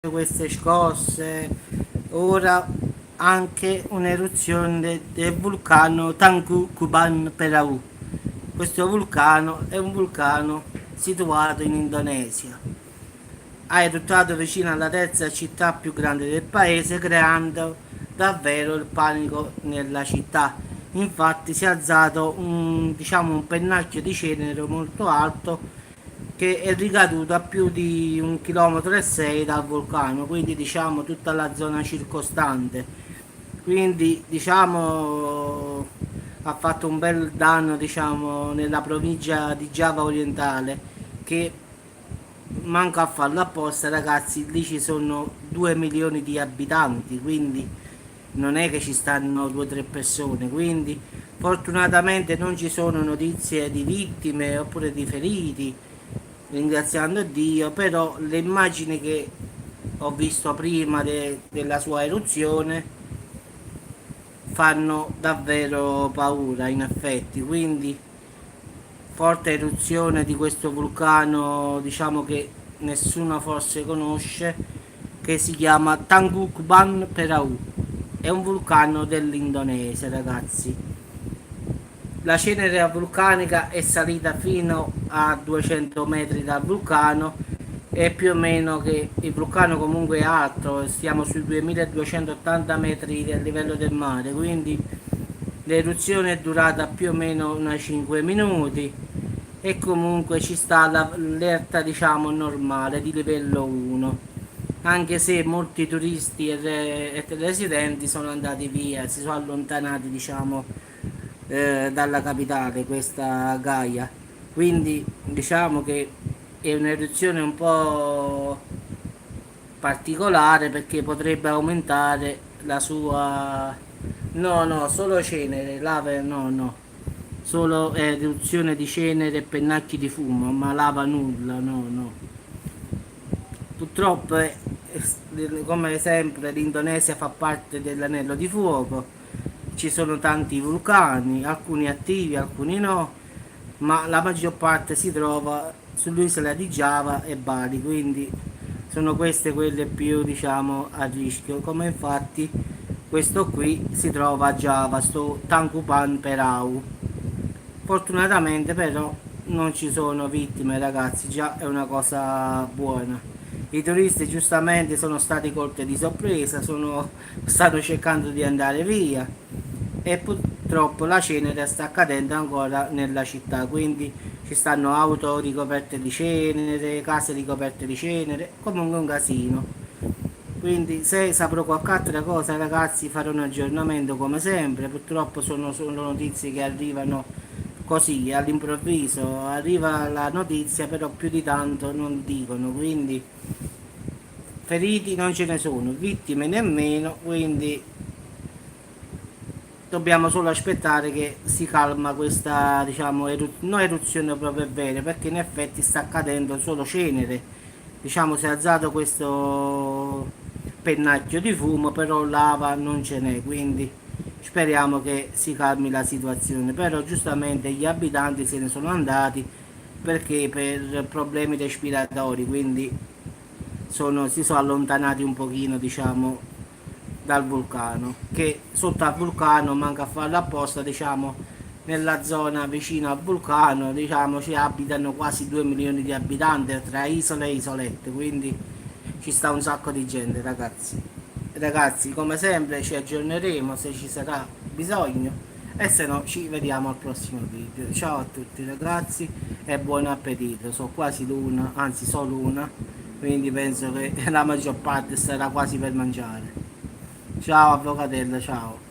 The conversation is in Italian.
queste scosse, ora anche un'eruzione del vulcano Tangkuban Perahu. Questo vulcano è un vulcano situato in Indonesia. Ha eruttato vicino alla terza città più grande del paese, creando davvero il panico nella città. Infatti si è alzato un pennacchio di cenere molto alto che è ricaduto a più di 1,6 km dal vulcano, quindi diciamo tutta la zona circostante. Quindi diciamo ha fatto un bel danno diciamo nella provincia di Giava orientale, che manca a farlo apposta ragazzi, lì ci sono 2 milioni di abitanti, quindi non è che ci stanno 2 o 3 persone, quindi fortunatamente non ci sono notizie di vittime oppure di feriti, ringraziando Dio. Però le immagini che ho visto prima della sua eruzione fanno davvero paura in effetti. Quindi forte eruzione di questo vulcano diciamo che nessuno forse conosce, che si chiama Tangkuban Perahu, è un vulcano dell'Indonesia ragazzi. La cenere vulcanica è salita fino a 200 metri dal vulcano, e più o meno che il vulcano comunque è alto, stiamo sui 2280 metri del livello del mare, quindi l'eruzione è durata più o meno una 5 minuti, e comunque ci sta l'allerta diciamo normale di livello 1, anche se molti turisti e residenti sono andati via, si sono allontanati diciamo dalla capitale, questa Gaia. Quindi diciamo che è un'eruzione un po' particolare perché potrebbe aumentare la sua... No, no, solo cenere, lava no, no. Solo eruzione di cenere e pennacchi di fumo, ma lava nulla, no, no. Purtroppo, come sempre, l'Indonesia fa parte dell'anello di fuoco, ci sono tanti vulcani, alcuni attivi, alcuni no, ma la maggior parte si trova sull'isola di Giava e Bali, quindi sono queste quelle più diciamo a rischio, come infatti questo qui si trova a Giava, sto Tangkuban Perahu. Fortunatamente però non ci sono vittime ragazzi, già è una cosa buona. I turisti giustamente sono stati colti di sorpresa, stanno cercando di andare via, e purtroppo la cenere sta cadendo ancora nella città, quindi ci stanno auto ricoperte di cenere, case ricoperte di cenere, comunque un casino. Quindi se saprò qualche altra cosa ragazzi farò un aggiornamento come sempre. Purtroppo sono notizie che arrivano così all'improvviso, arriva la notizia però più di tanto non dicono, quindi feriti non ce ne sono, vittime nemmeno, quindi dobbiamo solo aspettare che si calma questa diciamo non eruzione proprio vera, perché in effetti sta cadendo solo cenere, diciamo si è alzato questo pennaggio di fumo, però lava non ce n'è, quindi speriamo che si calmi la situazione. Però giustamente gli abitanti se ne sono andati perché per problemi respiratori, quindi si sono allontanati un pochino diciamo dal vulcano, che sotto al vulcano manca a farlo apposta, diciamo nella zona vicino al vulcano diciamo ci abitano quasi 2 milioni di abitanti tra isole e isolette, quindi ci sta un sacco di gente ragazzi, come sempre ci aggiorneremo se ci sarà bisogno, e se no ci vediamo al prossimo video. Ciao a tutti ragazzi e buon appetito, sono quasi l'una, anzi solo una, quindi penso che la maggior parte sarà quasi per mangiare. Ciao avvocatello, ciao.